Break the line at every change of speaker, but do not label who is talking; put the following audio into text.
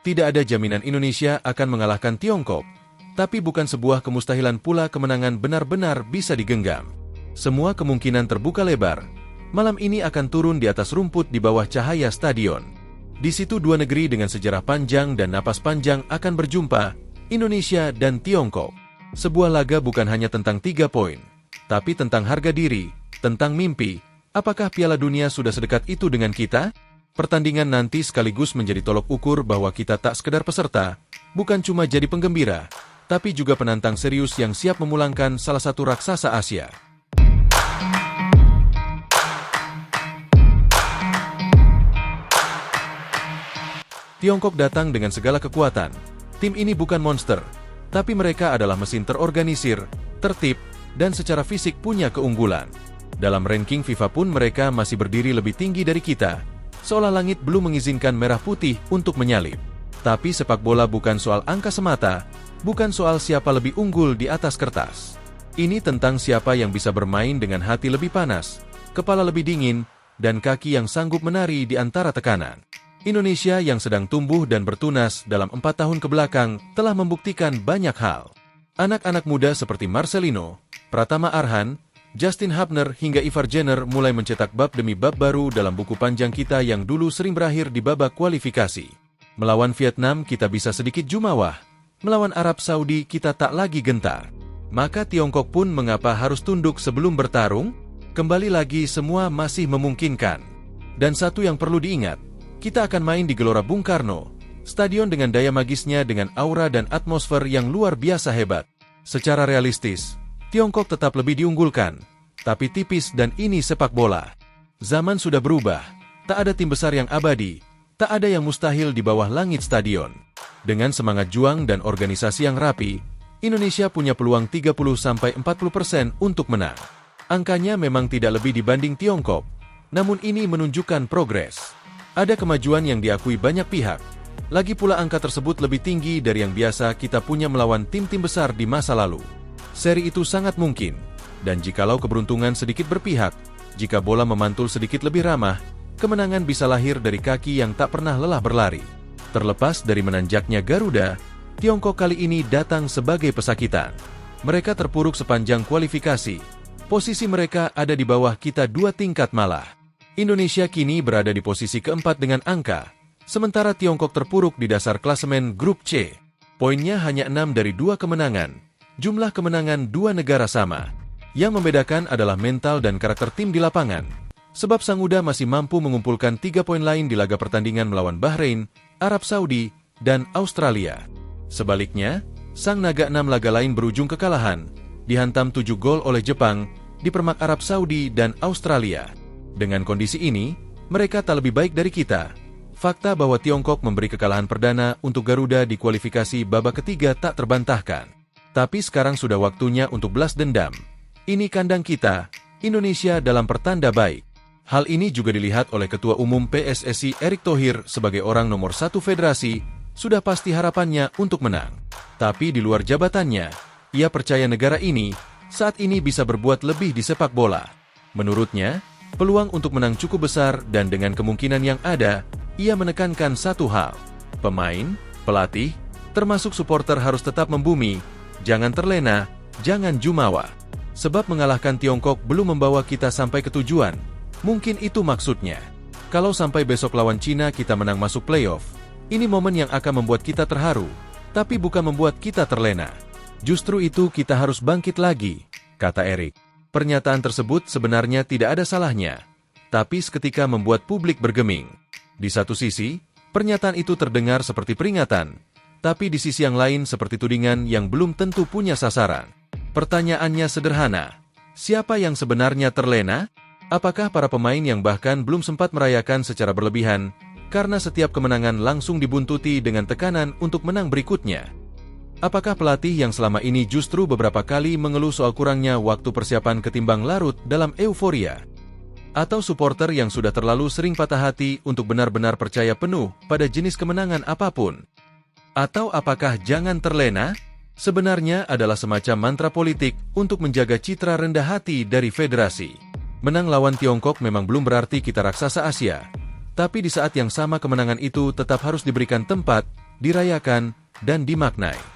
Tidak ada jaminan Indonesia akan mengalahkan Tiongkok, tapi bukan sebuah kemustahilan pula kemenangan benar-benar bisa digenggam. Semua kemungkinan terbuka lebar. Malam ini akan turun di atas rumput di bawah cahaya stadion. Di situ dua negeri dengan sejarah panjang dan napas panjang akan berjumpa, Indonesia dan Tiongkok. Sebuah laga bukan hanya tentang 3 poin, tapi tentang harga diri, tentang mimpi. Apakah Piala Dunia sudah sedekat itu dengan kita? Pertandingan nanti sekaligus menjadi tolok ukur bahwa kita tak sekedar peserta, bukan cuma jadi penggembira, tapi juga penantang serius yang siap memulangkan salah satu raksasa Asia. Tiongkok datang dengan segala kekuatan. Tim ini bukan monster, tapi mereka adalah mesin terorganisir, tertib, dan secara fisik punya keunggulan. Dalam ranking FIFA pun mereka masih berdiri lebih tinggi dari kita, seolah langit belum mengizinkan merah putih untuk menyalip. Tapi sepak bola bukan soal angka semata, bukan soal siapa lebih unggul di atas kertas. Ini tentang siapa yang bisa bermain dengan hati lebih panas, kepala lebih dingin, dan kaki yang sanggup menari di antara tekanan. Indonesia yang sedang tumbuh dan bertunas dalam 4 tahun kebelakang telah membuktikan banyak hal. Anak-anak muda seperti Marcelino, Pratama Arhan, Justin Hubner hingga Ivar Jenner mulai mencetak bab demi bab baru dalam buku panjang kita yang dulu sering berakhir di babak kualifikasi. Melawan Vietnam kita bisa sedikit jumawah, melawan Arab Saudi kita tak lagi gentar. Maka Tiongkok pun mengapa harus tunduk sebelum bertarung? Kembali lagi semua masih memungkinkan. Dan satu yang perlu diingat, kita akan main di Gelora Bung Karno, Stadion dengan daya magisnya dengan aura dan atmosfer yang luar biasa hebat. Secara realistis, Tiongkok tetap lebih diunggulkan, tapi tipis dan ini sepak bola. Zaman sudah berubah, tak ada tim besar yang abadi, tak ada yang mustahil di bawah langit stadion. Dengan semangat juang dan organisasi yang rapi, Indonesia punya peluang 30-40% untuk menang. Angkanya memang tidak lebih dibanding Tiongkok, namun ini menunjukkan progres. Ada kemajuan yang diakui banyak pihak. Lagi pula angka tersebut lebih tinggi dari yang biasa kita punya melawan tim-tim besar di masa lalu. Seri itu sangat mungkin, dan jikalau keberuntungan sedikit berpihak, jika bola memantul sedikit lebih ramah, kemenangan bisa lahir dari kaki yang tak pernah lelah berlari. Terlepas dari menanjaknya Garuda, Tiongkok kali ini datang sebagai pesakitan. Mereka terpuruk sepanjang kualifikasi. Posisi mereka ada di bawah kita 2 tingkat malah. Indonesia kini berada di posisi keempat dengan angka, sementara Tiongkok terpuruk di dasar klasemen grup C. Poinnya hanya 6 dari 2 kemenangan. Jumlah kemenangan 2 negara sama. Yang membedakan adalah mental dan karakter tim di lapangan. Sebab Sanguda masih mampu mengumpulkan 3 poin lain di laga pertandingan melawan Bahrain, Arab Saudi, dan Australia. Sebaliknya, Sang Naga 6 laga lain berujung kekalahan, dihantam 7 gol oleh Jepang, dipermak Arab Saudi dan Australia. Dengan kondisi ini, mereka tak lebih baik dari kita. Fakta bahwa Tiongkok memberi kekalahan perdana untuk Garuda di kualifikasi babak ketiga tak terbantahkan. Tapi sekarang sudah waktunya untuk balas dendam. Ini kandang kita, Indonesia dalam pertanda baik. Hal ini juga dilihat oleh Ketua Umum PSSI Erick Thohir sebagai orang nomor 1 federasi, sudah pasti harapannya untuk menang. Tapi di luar jabatannya, ia percaya negara ini saat ini bisa berbuat lebih di sepak bola. Menurutnya, peluang untuk menang cukup besar dan dengan kemungkinan yang ada, ia menekankan satu hal. Pemain, pelatih, termasuk supporter harus tetap membumi, jangan terlena, jangan jumawa. Sebab mengalahkan Tiongkok belum membawa kita sampai ke tujuan. Mungkin itu maksudnya. Kalau sampai besok lawan Cina kita menang masuk playoff, ini momen yang akan membuat kita terharu, tapi bukan membuat kita terlena. Justru itu kita harus bangkit lagi, kata Erick. Pernyataan tersebut sebenarnya tidak ada salahnya, tapi seketika membuat publik bergeming. Di satu sisi, pernyataan itu terdengar seperti peringatan, tapi di sisi yang lain seperti tudingan yang belum tentu punya sasaran. Pertanyaannya sederhana, siapa yang sebenarnya terlena? Apakah para pemain yang bahkan belum sempat merayakan secara berlebihan, karena setiap kemenangan langsung dibuntuti dengan tekanan untuk menang berikutnya? Apakah pelatih yang selama ini justru beberapa kali mengeluh soal kurangnya waktu persiapan ketimbang larut dalam euforia? Atau supporter yang sudah terlalu sering patah hati untuk benar-benar percaya penuh pada jenis kemenangan apapun? Atau apakah jangan terlena sebenarnya adalah semacam mantra politik untuk menjaga citra rendah hati dari federasi? Menang lawan Tiongkok memang belum berarti kita raksasa Asia. Tapi di saat yang sama kemenangan itu tetap harus diberikan tempat, dirayakan, dan dimaknai.